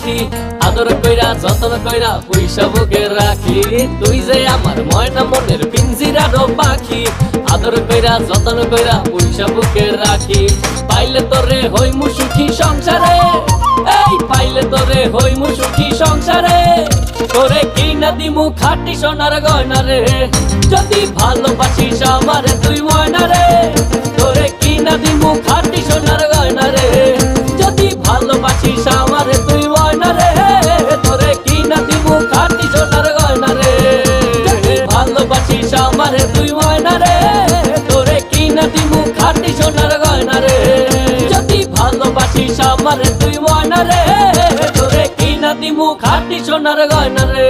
পাখি আদর কইরা যত্ন কইরা পয়সা বুকে রাখি তুই যে আমার ময়না মনের পিঞ্জিরারও পাখি আদর কইরা যত্ন কইরা পয়সা বুকে রাখি পাইলে তোরে হইমু সুখী সংসারে এই পাইলে তোরে হইমু সুখী সংসারে তোরে কিনা দিমু খাঁটি সোনার গয়না রে যদি ভালোবাসিস আমারে তুই ময়না রে তোরে কিনা দিমু খাঁটি সোনার গয়না রে যদি ভালোবাসিস আমারে তুই ময়না রে তোরে কিনা দিমু খাঁটি সোনার গয়না রে যদি ভালোবাসিস আমারে তুই ময়না রে তোরে কিনা দিমু খাঁটি সোনার গয়না রে যদি ভালোবাসিস আমারে তুই ময়না রে তোরে কিনা দিমু খাঁটি সোনার গয়না রে